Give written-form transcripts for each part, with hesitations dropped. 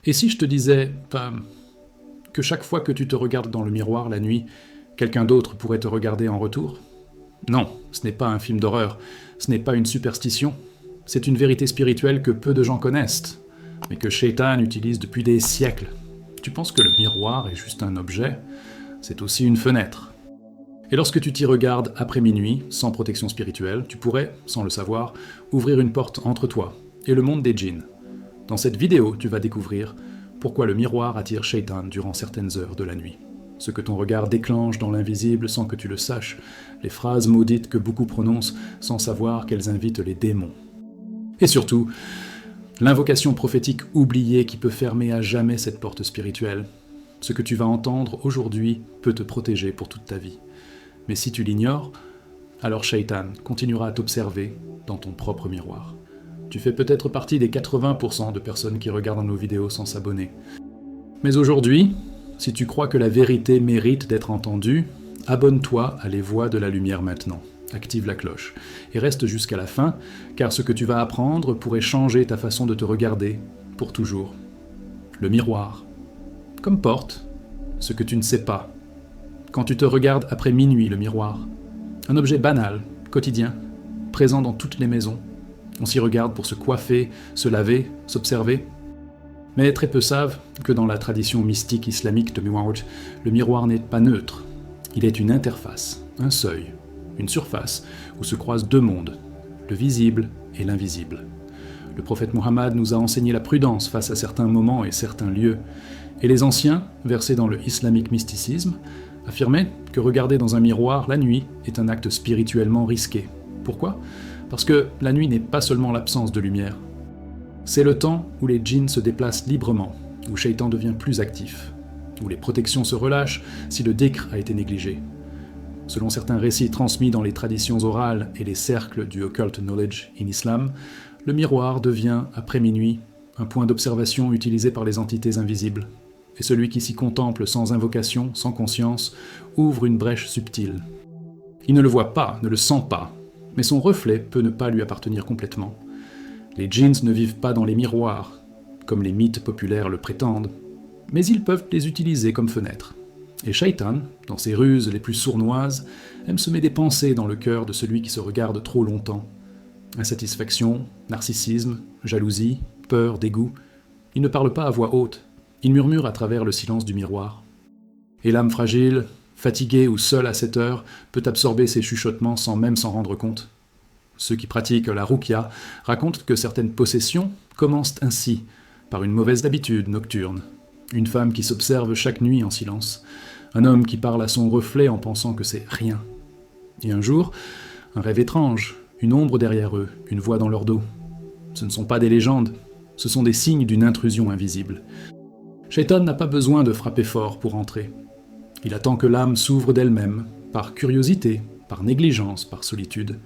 Et si je te disais que chaque fois que tu te regardes dans le miroir la nuit, quelqu'un d'autre pourrait te regarder en retour? Non, ce n'est pas un film d'horreur, ce n'est pas une superstition, c'est une vérité spirituelle que peu de gens connaissent, mais que Shaitan utilise depuis des siècles. Tu penses que le miroir est juste un objet? C'est aussi une fenêtre. Et lorsque tu t'y regardes après minuit, sans protection spirituelle, tu pourrais, sans le savoir, ouvrir une porte entre toi et le monde des djinns. Dans cette vidéo, tu vas découvrir pourquoi le miroir attire Shaitan durant certaines heures de la nuit. Ce que ton regard déclenche dans l'invisible sans que tu le saches, les phrases maudites que beaucoup prononcent sans savoir qu'elles invitent les démons. Et surtout, l'invocation prophétique oubliée qui peut fermer à jamais cette porte spirituelle. Ce que tu vas entendre aujourd'hui peut te protéger pour toute ta vie. Mais si tu l'ignores, alors Shaitan continuera à t'observer dans ton propre miroir. Tu fais peut-être partie des 80% de personnes qui regardent nos vidéos sans s'abonner. Mais aujourd'hui, si tu crois que la vérité mérite d'être entendue, abonne-toi à Les Voix de la Lumière maintenant. Active la cloche et reste jusqu'à la fin, car ce que tu vas apprendre pourrait changer ta façon de te regarder pour toujours. Le miroir. Comme porte, ce que tu ne sais pas. Quand tu te regardes après minuit, le miroir. Un objet banal, quotidien, présent dans toutes les maisons. On s'y regarde pour se coiffer, se laver, s'observer. Mais très peu savent que dans la tradition mystique islamique de Miwa'ut, le miroir n'est pas neutre. Il est une interface, un seuil, une surface où se croisent deux mondes, le visible et l'invisible. Le prophète Muhammad nous a enseigné la prudence face à certains moments et certains lieux, et les anciens, versés dans le islamique mysticisme, affirmaient que regarder dans un miroir la nuit est un acte spirituellement risqué. Pourquoi ? Parce que la nuit n'est pas seulement l'absence de lumière. C'est le temps où les djinns se déplacent librement, où Shaitan devient plus actif, où les protections se relâchent si le dhikr a été négligé. Selon certains récits transmis dans les traditions orales et les cercles du occult knowledge in islam, le miroir devient, après minuit, un point d'observation utilisé par les entités invisibles. Et celui qui s'y contemple sans invocation, sans conscience, ouvre une brèche subtile. Il ne le voit pas, ne le sent pas, mais son reflet peut ne pas lui appartenir complètement. Les djinns ne vivent pas dans les miroirs, comme les mythes populaires le prétendent, mais ils peuvent les utiliser comme fenêtres. Et Shaitan, dans ses ruses les plus sournoises, aime semer des pensées dans le cœur de celui qui se regarde trop longtemps. Insatisfaction, narcissisme, jalousie, peur, dégoût. Il ne parle pas à voix haute, il murmure à travers le silence du miroir. Et l'âme fragile, fatiguée ou seule à cette heure, peut absorber ces chuchotements sans même s'en rendre compte. Ceux qui pratiquent la ruqya racontent que certaines possessions commencent ainsi, par une mauvaise habitude nocturne. Une femme qui s'observe chaque nuit en silence. Un homme qui parle à son reflet en pensant que c'est rien. Et un jour, un rêve étrange, une ombre derrière eux, une voix dans leur dos. Ce ne sont pas des légendes, ce sont des signes d'une intrusion invisible. Shaitan n'a pas besoin de frapper fort pour entrer. Il attend que l'âme s'ouvre d'elle-même, par curiosité, par négligence, par solitude.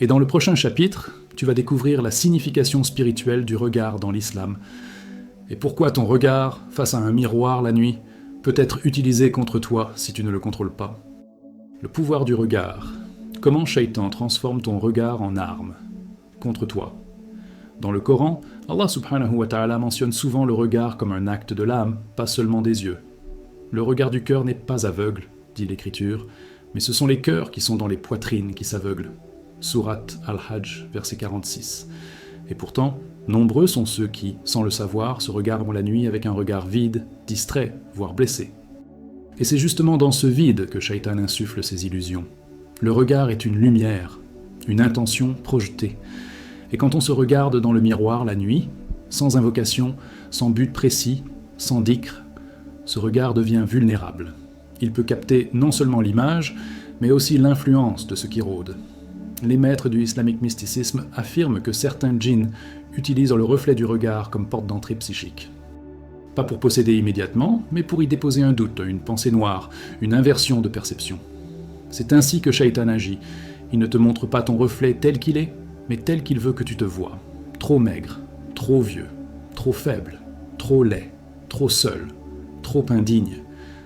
Et dans le prochain chapitre, tu vas découvrir la signification spirituelle du regard dans l'islam, et pourquoi ton regard, face à un miroir la nuit, peut être utilisé contre toi si tu ne le contrôles pas. Le pouvoir du regard. Comment Shaitan transforme ton regard en arme, contre toi. Dans le Coran, Allah subhanahu wa ta'ala mentionne souvent le regard comme un acte de l'âme, pas seulement des yeux. Le regard du cœur n'est pas aveugle, dit l'Écriture, mais ce sont les cœurs qui sont dans les poitrines qui s'aveuglent. Sourate Al-Hajj, verset 46. Et pourtant, nombreux sont ceux qui, sans le savoir, se regardent la nuit avec un regard vide, distrait, voire blessé. Et c'est justement dans ce vide que Shaitan insuffle ses illusions. Le regard est une lumière, une intention projetée. Et quand on se regarde dans le miroir la nuit, sans invocation, sans but précis, sans dhikr, ce regard devient vulnérable. Il peut capter non seulement l'image, mais aussi l'influence de ce qui rôde. Les maîtres du islamique mysticisme affirment que certains djinns utilisent le reflet du regard comme porte d'entrée psychique. Pas pour posséder immédiatement, mais pour y déposer un doute, une pensée noire, une inversion de perception. C'est ainsi que Shaitan agit. Il ne te montre pas ton reflet tel qu'il est, mais tel qu'il veut que tu te vois. Trop maigre, trop vieux, trop faible, trop laid, trop seul, trop indigne.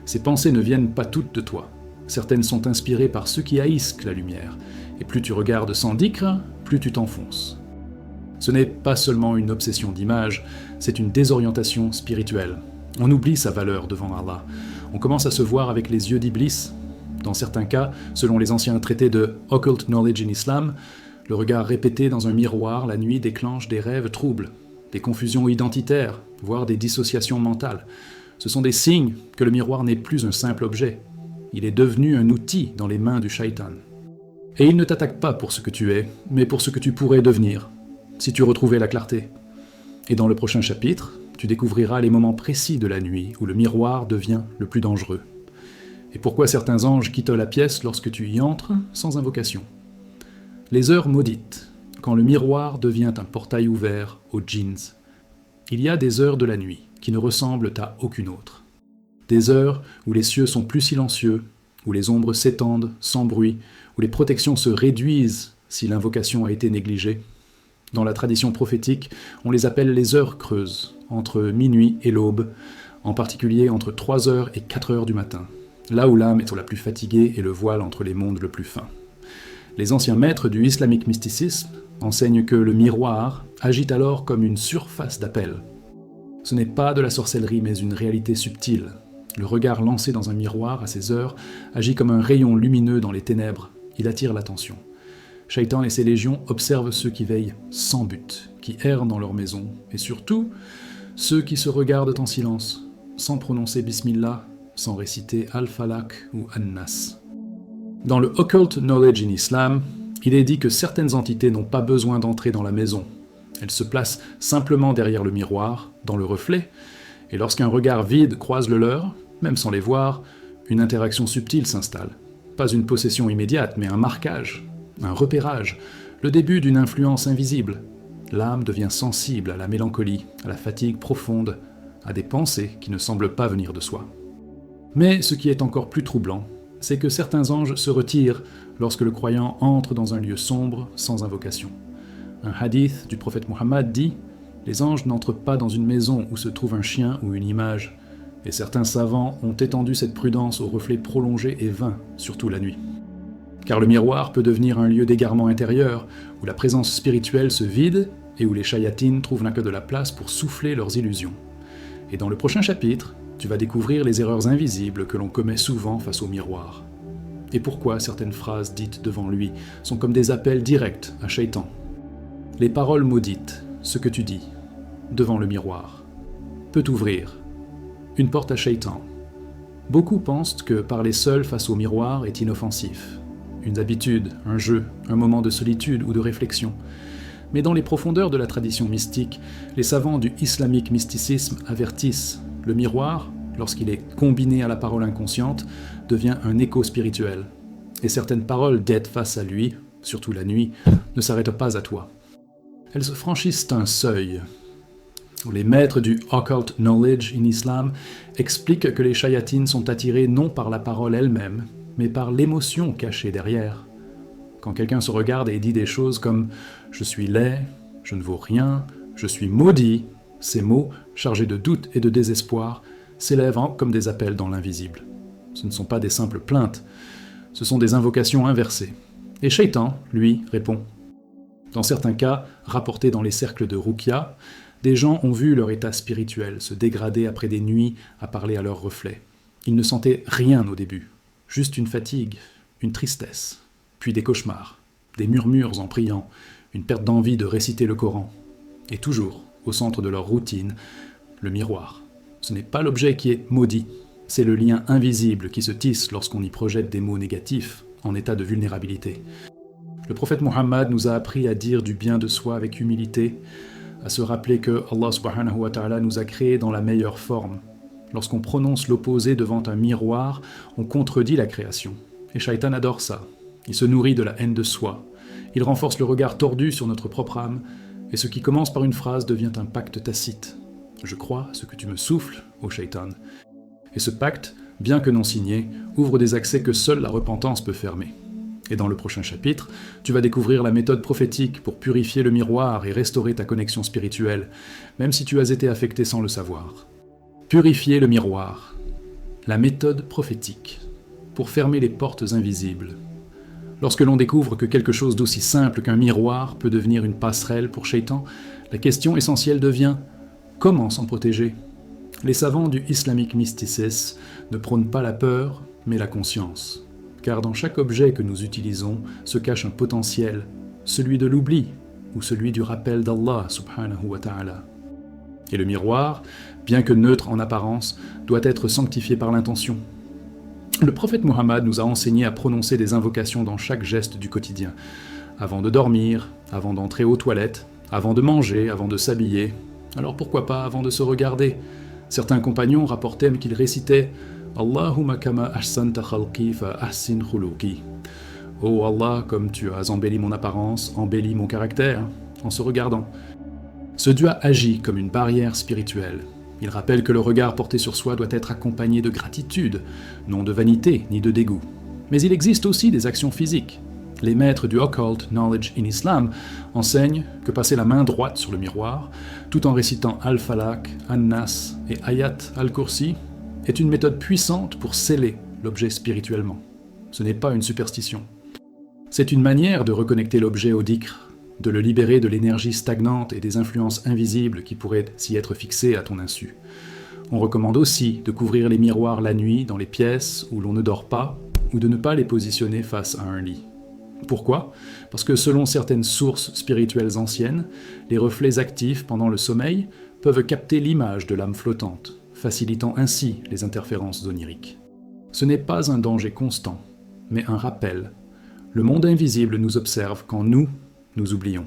Ces pensées ne viennent pas toutes de toi. Certaines sont inspirées par ceux qui haïssent la lumière. Et plus tu regardes sans dhikr, plus tu t'enfonces. Ce n'est pas seulement une obsession d'image, c'est une désorientation spirituelle. On oublie sa valeur devant Allah. On commence à se voir avec les yeux d'Iblis. Dans certains cas, selon les anciens traités de Occult Knowledge in Islam, le regard répété dans un miroir la nuit déclenche des rêves troubles, des confusions identitaires, voire des dissociations mentales. Ce sont des signes que le miroir n'est plus un simple objet. Il est devenu un outil dans les mains du shaitan. Et il ne t'attaque pas pour ce que tu es, mais pour ce que tu pourrais devenir, si tu retrouvais la clarté. Et dans le prochain chapitre, tu découvriras les moments précis de la nuit où le miroir devient le plus dangereux. Et pourquoi certains anges quittent la pièce lorsque tu y entres sans invocation. Les heures maudites, quand le miroir devient un portail ouvert aux djinns. Il y a des heures de la nuit qui ne ressemblent à aucune autre. Des heures où les cieux sont plus silencieux, où les ombres s'étendent sans bruit, où les protections se réduisent si l'invocation a été négligée. Dans la tradition prophétique, on les appelle les heures creuses, entre minuit et l'aube, en particulier entre 3h et 4h du matin, là où l'âme est la plus fatiguée et le voile entre les mondes le plus fin. Les anciens maîtres du islamique mysticisme enseignent que le miroir agit alors comme une surface d'appel. Ce n'est pas de la sorcellerie mais une réalité subtile. Le regard lancé dans un miroir à ces heures agit comme un rayon lumineux dans les ténèbres. Il attire l'attention. Shaitan et ses légions observent ceux qui veillent sans but, qui errent dans leur maison, et surtout, ceux qui se regardent en silence, sans prononcer Bismillah, sans réciter Al-Falaq ou An-Nas. Dans le Occult Knowledge in Islam, il est dit que certaines entités n'ont pas besoin d'entrer dans la maison. Elles se placent simplement derrière le miroir, dans le reflet, et lorsqu'un regard vide croise le leur, même sans les voir, une interaction subtile s'installe. Pas une possession immédiate, mais un marquage, un repérage, le début d'une influence invisible. L'âme devient sensible à la mélancolie, à la fatigue profonde, à des pensées qui ne semblent pas venir de soi. Mais ce qui est encore plus troublant, c'est que certains anges se retirent lorsque le croyant entre dans un lieu sombre sans invocation. Un hadith du prophète Muhammad dit « Les anges n'entrent pas dans une maison où se trouve un chien ou une image », et certains savants ont étendu cette prudence aux reflets prolongés et vains, surtout la nuit. Car le miroir peut devenir un lieu d'égarement intérieur, où la présence spirituelle se vide et où les shayatines trouvent que de la place pour souffler leurs illusions. Et dans le prochain chapitre, tu vas découvrir les erreurs invisibles que l'on commet souvent face au miroir. Et pourquoi certaines phrases dites devant lui sont comme des appels directs à Shaitan. Les paroles maudites, ce que tu dis, devant le miroir, peut ouvrir une porte à Shaitan. Beaucoup pensent que parler seul face au miroir est inoffensif. Une habitude, un jeu, un moment de solitude ou de réflexion. Mais dans les profondeurs de la tradition mystique, les savants du islamique mysticisme avertissent, le miroir, lorsqu'il est combiné à la parole inconsciente, devient un écho spirituel. Et certaines paroles dites face à lui, surtout la nuit, ne s'arrêtent pas à toi. Elles se franchissent un seuil. Les maîtres du Occult Knowledge in Islam expliquent que les shayatines sont attirés non par la parole elle-même, mais par l'émotion cachée derrière. Quand quelqu'un se regarde et dit des choses comme « je suis laid »,« je ne vaux rien »,« je suis maudit », ces mots, chargés de doute et de désespoir, s'élèvent comme des appels dans l'invisible. Ce ne sont pas des simples plaintes, ce sont des invocations inversées. Et Shaitan, lui, répond. Dans certains cas, rapportés dans les cercles de Ruqya, des gens ont vu leur état spirituel se dégrader après des nuits à parler à leurs reflets. Ils ne sentaient rien au début, juste une fatigue, une tristesse, puis des cauchemars, des murmures en priant, une perte d'envie de réciter le Coran. Et toujours, au centre de leur routine, le miroir. Ce n'est pas l'objet qui est maudit, c'est le lien invisible qui se tisse lorsqu'on y projette des mots négatifs, en état de vulnérabilité. Le prophète Muhammad nous a appris à dire du bien de soi avec humilité, à se rappeler que Allah subhanahu wa ta'ala nous a créés dans la meilleure forme. Lorsqu'on prononce l'opposé devant un miroir, on contredit la création. Et Shaitan adore ça. Il se nourrit de la haine de soi. Il renforce le regard tordu sur notre propre âme, et ce qui commence par une phrase devient un pacte tacite. Je crois ce que tu me souffles, ô Shaitan. Et ce pacte, bien que non signé, ouvre des accès que seule la repentance peut fermer. Et dans le prochain chapitre, tu vas découvrir la méthode prophétique pour purifier le miroir et restaurer ta connexion spirituelle, même si tu as été affecté sans le savoir. Purifier le miroir. La méthode prophétique pour fermer les portes invisibles. Lorsque l'on découvre que quelque chose d'aussi simple qu'un miroir peut devenir une passerelle pour Shaitan, la question essentielle devient « Comment s'en protéger ?» Les savants du Islamic Mysticism ne prônent pas la peur, mais la conscience. Car dans chaque objet que nous utilisons se cache un potentiel, celui de l'oubli ou celui du rappel d'Allah subhanahu wa ta'ala. Et le miroir, bien que neutre en apparence, doit être sanctifié par l'intention. Le prophète Muhammad nous a enseigné à prononcer des invocations dans chaque geste du quotidien, avant de dormir, avant d'entrer aux toilettes, avant de manger, avant de s'habiller. Alors pourquoi pas avant de se regarder? Certains compagnons rapportaient qu'ils récitaient « Allahumma kama ahsanta khalqi fa ahsin khuluqi » « Oh Allah, comme tu as embelli mon apparence, embellis mon caractère » en se regardant. Ce dua agit comme une barrière spirituelle. Il rappelle que le regard porté sur soi doit être accompagné de gratitude, non de vanité ni de dégoût. Mais il existe aussi des actions physiques. Les maîtres du Occult Knowledge in Islam enseignent que passer la main droite sur le miroir, tout en récitant Al-Falaq, An-Nas et Ayat Al-Kursi, est une méthode puissante pour sceller l'objet spirituellement. Ce n'est pas une superstition. C'est une manière de reconnecter l'objet au dhikr, de le libérer de l'énergie stagnante et des influences invisibles qui pourraient s'y être fixées à ton insu. On recommande aussi de couvrir les miroirs la nuit dans les pièces où l'on ne dort pas ou de ne pas les positionner face à un lit. Pourquoi ? Parce que selon certaines sources spirituelles anciennes, les reflets actifs pendant le sommeil peuvent capter l'image de l'âme flottante, facilitant ainsi les interférences oniriques. Ce n'est pas un danger constant, mais un rappel. Le monde invisible nous observe quand nous oublions.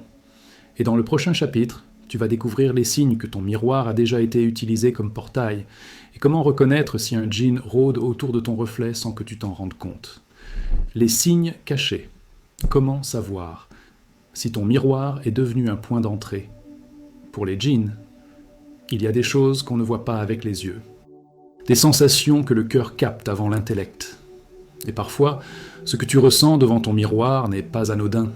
Et dans le prochain chapitre, tu vas découvrir les signes que ton miroir a déjà été utilisé comme portail, et comment reconnaître si un djinn rôde autour de ton reflet sans que tu t'en rendes compte. Les signes cachés. Comment savoir si ton miroir est devenu un point d'entrée? Pour les djinns, il y a des choses qu'on ne voit pas avec les yeux, des sensations que le cœur capte avant l'intellect. Et parfois, ce que tu ressens devant ton miroir n'est pas anodin.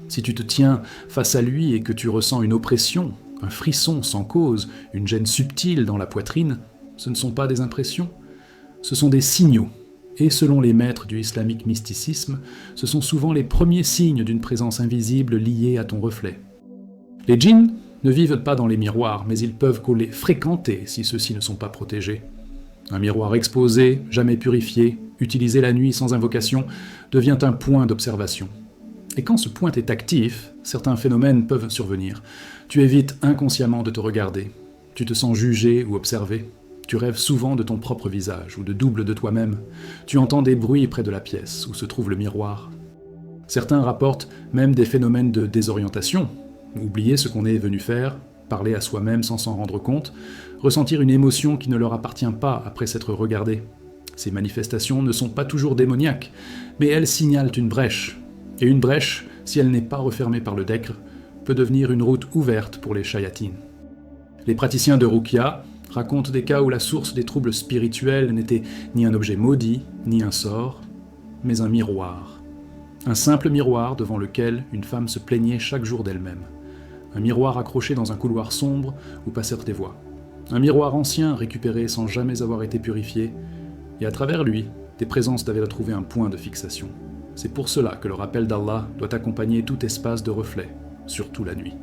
Si tu te tiens face à lui et que tu ressens une oppression, un frisson sans cause, une gêne subtile dans la poitrine, ce ne sont pas des impressions, ce sont des signaux. Et selon les maîtres du islamique mysticisme, ce sont souvent les premiers signes d'une présence invisible liée à ton reflet. Les djinns ne vivent pas dans les miroirs, mais ils peuvent les fréquenter si ceux-ci ne sont pas protégés. Un miroir exposé, jamais purifié, utilisé la nuit sans invocation, devient un point d'observation. Et quand ce point est actif, certains phénomènes peuvent survenir. Tu évites inconsciemment de te regarder. Tu te sens jugé ou observé. Tu rêves souvent de ton propre visage ou de double de toi-même. Tu entends des bruits près de la pièce où se trouve le miroir. Certains rapportent même des phénomènes de désorientation, oublier ce qu'on est venu faire, parler à soi-même sans s'en rendre compte, ressentir une émotion qui ne leur appartient pas après s'être regardé. Ces manifestations ne sont pas toujours démoniaques, mais elles signalent une brèche. Et une brèche, si elle n'est pas refermée par le dhikr, peut devenir une route ouverte pour les shayatines. Les praticiens de Ruqya racontent des cas où la source des troubles spirituels n'était ni un objet maudit, ni un sort, mais un miroir. Un simple miroir devant lequel une femme se plaignait chaque jour d'elle-même. Un miroir accroché dans un couloir sombre où passèrent des voix. Un miroir ancien récupéré sans jamais avoir été purifié, et à travers lui, des présences avaient trouvé un point de fixation. C'est pour cela que le rappel d'Allah doit accompagner tout espace de reflet, surtout la nuit.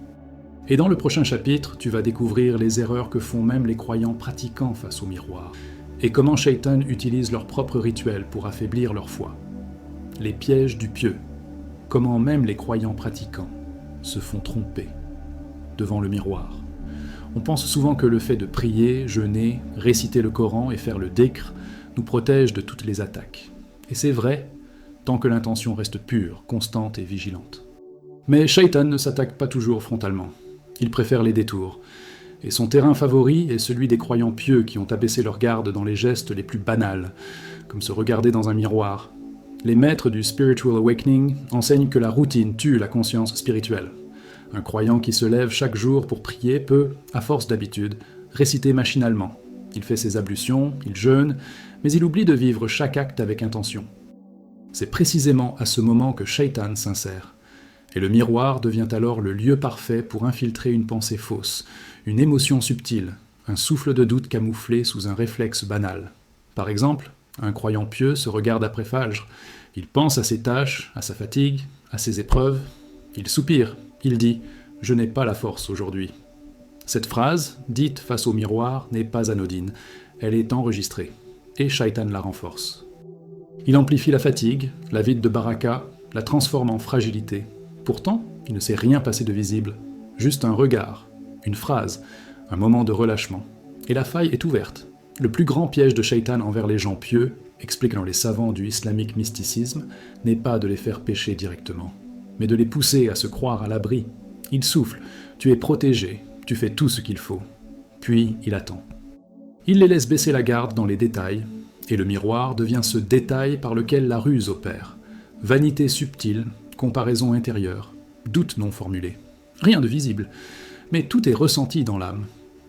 Et dans le prochain chapitre, tu vas découvrir les erreurs que font même les croyants pratiquants face au miroir, et comment Shaitan utilise leurs propres rituels pour affaiblir leur foi. Les pièges du pieux, comment même les croyants pratiquants se font tromper devant le miroir. On pense souvent que le fait de prier, jeûner, réciter le Coran et faire le dhikr nous protège de toutes les attaques. Et c'est vrai, tant que l'intention reste pure, constante et vigilante. Mais Shaitan ne s'attaque pas toujours frontalement. Il préfère les détours. Et son terrain favori est celui des croyants pieux qui ont abaissé leur garde dans les gestes les plus banals, comme se regarder dans un miroir. Les maîtres du Spiritual Awakening enseignent que la routine tue la conscience spirituelle. Un croyant qui se lève chaque jour pour prier peut, à force d'habitude, réciter machinalement. Il fait ses ablutions, il jeûne, mais il oublie de vivre chaque acte avec intention. C'est précisément à ce moment que Shaitan s'insère. Et le miroir devient alors le lieu parfait pour infiltrer une pensée fausse, une émotion subtile, un souffle de doute camouflé sous un réflexe banal. Par exemple, un croyant pieux se regarde après Fajr, Il pense à ses tâches, à sa fatigue, à ses épreuves. Il soupire, il dit « Je n'ai pas la force aujourd'hui ». Cette phrase, dite face au miroir, n'est pas anodine. Elle est enregistrée. Et Shaitan la renforce. Il amplifie la fatigue, la vide de baraka, la transforme en fragilité. Pourtant, il ne s'est rien passé de visible. Juste un regard, une phrase, un moment de relâchement. Et la faille est ouverte. Le plus grand piège de Shaitan envers les gens pieux, expliquent les savants du islamique mysticisme, n'est pas de les faire pécher directement, mais de les pousser à se croire à l'abri. Il souffle, tu es protégé, tu fais tout ce qu'il faut. Puis il attend. Il les laisse baisser la garde dans les détails, et le miroir devient ce détail par lequel la ruse opère. Vanité subtile, comparaison intérieure, doute non formulé. Rien de visible, mais tout est ressenti dans l'âme.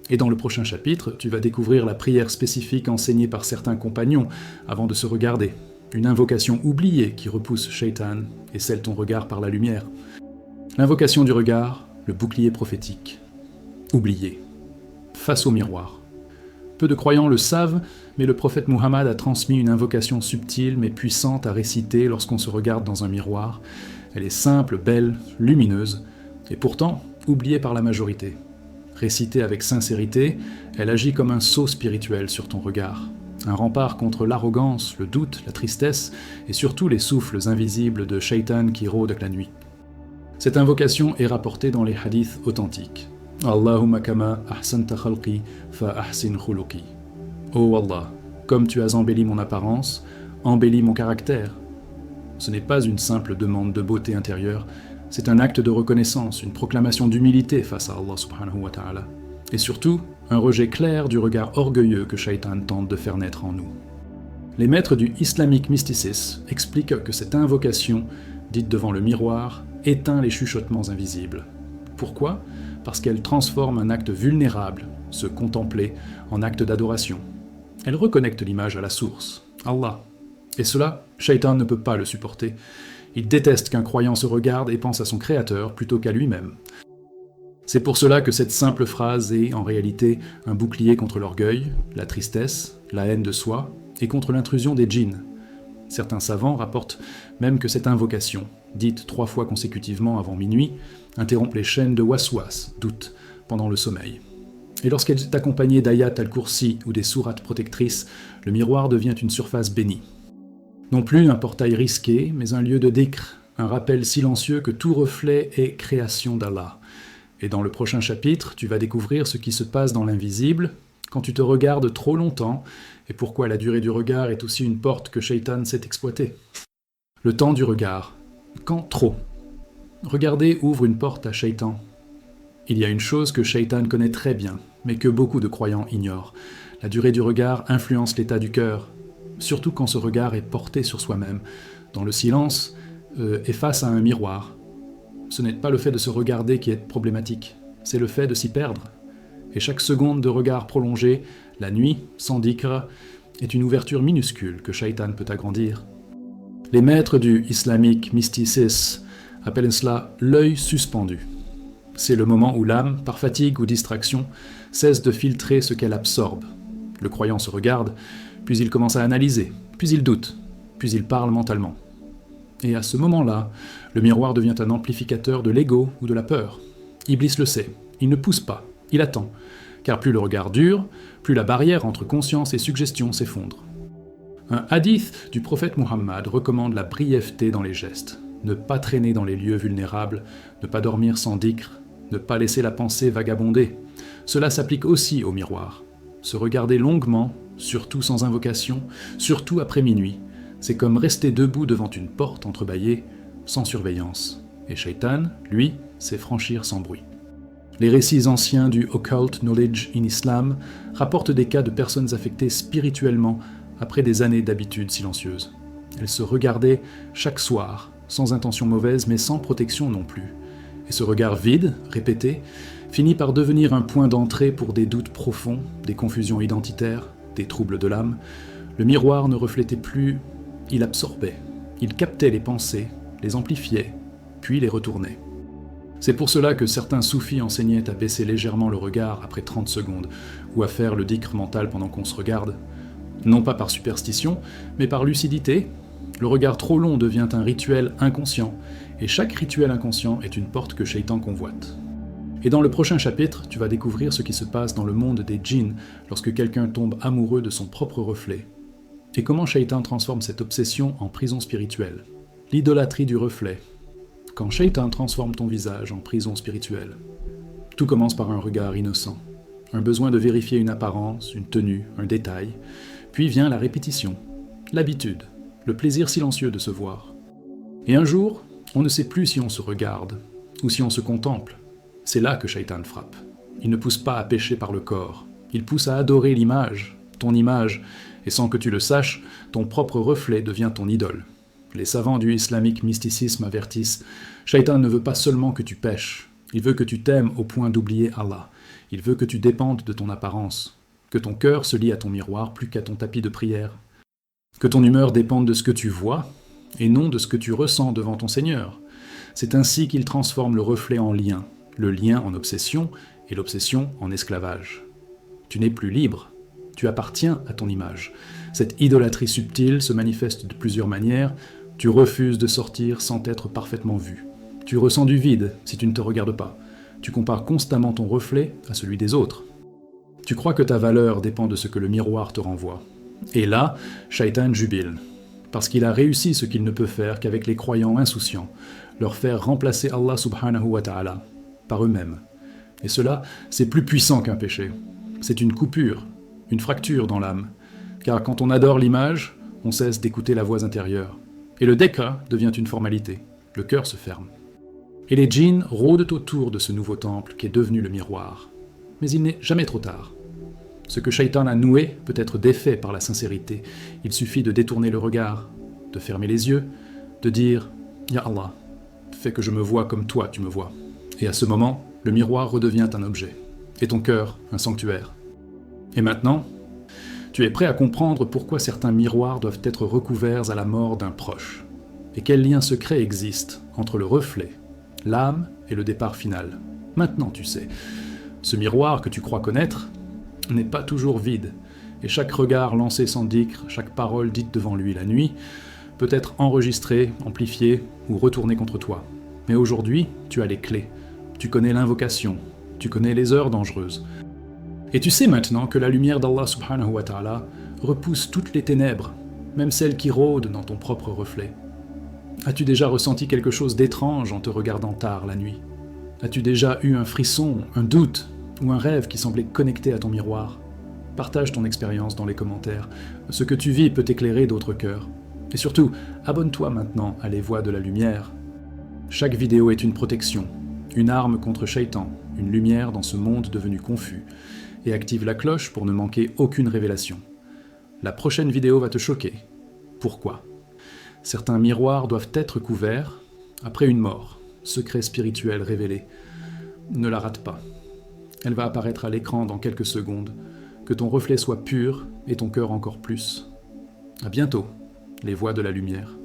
Et dans le prochain chapitre, tu vas découvrir la prière spécifique enseignée par certains compagnons avant de se regarder. Une invocation oubliée qui repousse Shaitan et scelle ton regard par la lumière. L'invocation du regard, le bouclier prophétique. Oublié. Face au miroir. Peu de croyants le savent, mais le prophète Muhammad a transmis une invocation subtile mais puissante à réciter lorsqu'on se regarde dans un miroir. Elle est simple, belle, lumineuse, et pourtant oubliée par la majorité. Récitée avec sincérité, elle agit comme un sceau spirituel sur ton regard. Un rempart contre l'arrogance, le doute, la tristesse, et surtout les souffles invisibles de Shaitan qui rôdent la nuit. Cette invocation est rapportée dans les hadiths authentiques. Allahumma kama ahsanta khalqi fa ahsin khuluqi. Oh Allah, comme tu as embelli mon apparence, embellis mon caractère. Ce n'est pas une simple demande de beauté intérieure, c'est un acte de reconnaissance, une proclamation d'humilité face à Allah subhanahu wa ta'ala. Et surtout, un rejet clair du regard orgueilleux que Shaitan tente de faire naître en nous. Les maîtres du islamique mysticisme expliquent que cette invocation, dite devant le miroir, éteint les chuchotements invisibles. Pourquoi ? Parce qu'elle transforme un acte vulnérable, se contempler, en acte d'adoration. Elle reconnecte l'image à la source, Allah. Et cela, Shaitan ne peut pas le supporter. Il déteste qu'un croyant se regarde et pense à son créateur plutôt qu'à lui-même. C'est pour cela que cette simple phrase est, en réalité, un bouclier contre l'orgueil, la tristesse, la haine de soi, et contre l'intrusion des djinns. Certains savants rapportent même que cette invocation, dite 3 fois consécutivement avant minuit, interrompt les chaînes de waswas, doute, pendant le sommeil. Et lorsqu'elle est accompagnée d'ayat al-kursi ou des sourates protectrices, le miroir devient une surface bénie. Non plus un portail risqué, mais un lieu de dhikr, un rappel silencieux que tout reflet est création d'Allah. Et dans le prochain chapitre, tu vas découvrir ce qui se passe dans l'invisible, quand tu te regardes trop longtemps, et pourquoi la durée du regard est aussi une porte que Shaitan sait exploiter. Le temps du regard. Quand trop. Regarder ouvre une porte à Shaitan. Il y a une chose que Shaitan connaît très bien, mais que beaucoup de croyants ignorent. La durée du regard influence l'état du cœur, surtout quand ce regard est porté sur soi-même, dans le silence et face à un miroir. Ce n'est pas le fait de se regarder qui est problématique, c'est le fait de s'y perdre. Et chaque seconde de regard prolongé, la nuit, sans dhikr, est une ouverture minuscule que Shaitan peut agrandir. Les maîtres du islamique mysticisme appellent cela l'œil suspendu. C'est le moment où l'âme, par fatigue ou distraction, cesse de filtrer ce qu'elle absorbe. Le croyant se regarde, puis il commence à analyser, puis il doute, puis il parle mentalement. Et à ce moment-là, le miroir devient un amplificateur de l'ego ou de la peur. Iblis le sait, il ne pousse pas, il attend, car plus le regard dure, plus la barrière entre conscience et suggestion s'effondre. Un hadith du prophète Muhammad recommande la brièveté dans les gestes, ne pas traîner dans les lieux vulnérables, ne pas dormir sans dhikr, ne pas laisser la pensée vagabonder. Cela s'applique aussi au miroir. Se regarder longuement, surtout sans invocation, surtout après minuit, c'est comme rester debout devant une porte entrebâillée, sans surveillance. Et Shaitan, lui, sait franchir sans bruit. Les récits anciens du Occult Knowledge in Islam rapportent des cas de personnes affectées spirituellement après des années d'habitudes silencieuses. Elles se regardaient chaque soir, sans intention mauvaise mais sans protection non plus. Et ce regard vide, répété, finit par devenir un point d'entrée pour des doutes profonds, des confusions identitaires, des troubles de l'âme. Le miroir ne reflétait plus, il absorbait, il captait les pensées, les amplifiait, puis les retournait. C'est pour cela que certains soufis enseignaient à baisser légèrement le regard après 30 secondes, ou à faire le dhikr mental pendant qu'on se regarde, non pas par superstition, mais par lucidité, Le regard trop long devient un rituel inconscient, et chaque rituel inconscient est une porte que Shaitan convoite. Et dans le prochain chapitre, tu vas découvrir ce qui se passe dans le monde des djinns lorsque quelqu'un tombe amoureux de son propre reflet, et comment Shaitan transforme cette obsession en prison spirituelle. L'idolâtrie du reflet. Quand Shaitan transforme ton visage en prison spirituelle. Tout commence par un regard innocent, un besoin de vérifier une apparence, une tenue, un détail, puis vient la répétition, l'habitude, le plaisir silencieux de se voir. Et un jour, on ne sait plus si on se regarde, ou si on se contemple. C'est là que Shaitan frappe. Il ne pousse pas à pécher par le corps, il pousse à adorer l'image, ton image, et sans que tu le saches, ton propre reflet devient ton idole. Les savants du islamique mysticisme avertissent, Shaitan ne veut pas seulement que tu pèches, il veut que tu t'aimes au point d'oublier Allah, il veut que tu dépendes de ton apparence, que ton cœur se lie à ton miroir plus qu'à ton tapis de prière, que ton humeur dépende de ce que tu vois, et non de ce que tu ressens devant ton Seigneur. C'est ainsi qu'il transforme le reflet en lien, le lien en obsession, et l'obsession en esclavage. Tu n'es plus libre, tu appartiens à ton image. Cette idolâtrie subtile se manifeste de plusieurs manières, tu refuses de sortir sans être parfaitement vu. Tu ressens du vide si tu ne te regardes pas. Tu compares constamment ton reflet à celui des autres. Tu crois que ta valeur dépend de ce que le miroir te renvoie. Et là, Shaitan jubile, parce qu'il a réussi ce qu'il ne peut faire qu'avec les croyants insouciants, leur faire remplacer Allah subhanahu wa ta'ala par eux-mêmes. Et cela, c'est plus puissant qu'un péché. C'est une coupure, une fracture dans l'âme. Car quand on adore l'image, on cesse d'écouter la voix intérieure. Et le dhikr devient une formalité. Le cœur se ferme. Et les djinns rôdent autour de ce nouveau temple qui est devenu le miroir. Mais il n'est jamais trop tard. Ce que Shaitan a noué peut être défait par la sincérité. Il suffit de détourner le regard, de fermer les yeux, de dire « Ya Allah, fais que je me vois comme toi tu me vois ». Et à ce moment, le miroir redevient un objet, et ton cœur un sanctuaire. Et maintenant, tu es prêt à comprendre pourquoi certains miroirs doivent être recouverts à la mort d'un proche, et quel lien secret existe entre le reflet, l'âme et le départ final. Maintenant tu sais, ce miroir que tu crois connaître n'est pas toujours vide, et chaque regard lancé sans dhikr, chaque parole dite devant lui la nuit, peut être enregistrée, amplifiée ou retournée contre toi. Mais aujourd'hui, tu as les clés, tu connais l'invocation, tu connais les heures dangereuses. Et tu sais maintenant que la lumière d'Allah subhanahu wa ta'ala repousse toutes les ténèbres, même celles qui rôdent dans ton propre reflet. As-tu déjà ressenti quelque chose d'étrange en te regardant tard la nuit? As-tu déjà eu un frisson, un doute ou un rêve qui semblait connecté à ton miroir? Partage ton expérience dans les commentaires. Ce que tu vis peut éclairer d'autres cœurs. Et surtout, abonne-toi maintenant à Les Voix de la Lumière. Chaque vidéo est une protection, une arme contre Shaitan, une lumière dans ce monde devenu confus. Et active la cloche pour ne manquer aucune révélation. La prochaine vidéo va te choquer. Pourquoi? Certains miroirs doivent être couverts après une mort, secret spirituel révélé. Ne la rate pas. Elle va apparaître à l'écran dans quelques secondes. Que ton reflet soit pur et ton cœur encore plus. À bientôt, Les Voix de la Lumière.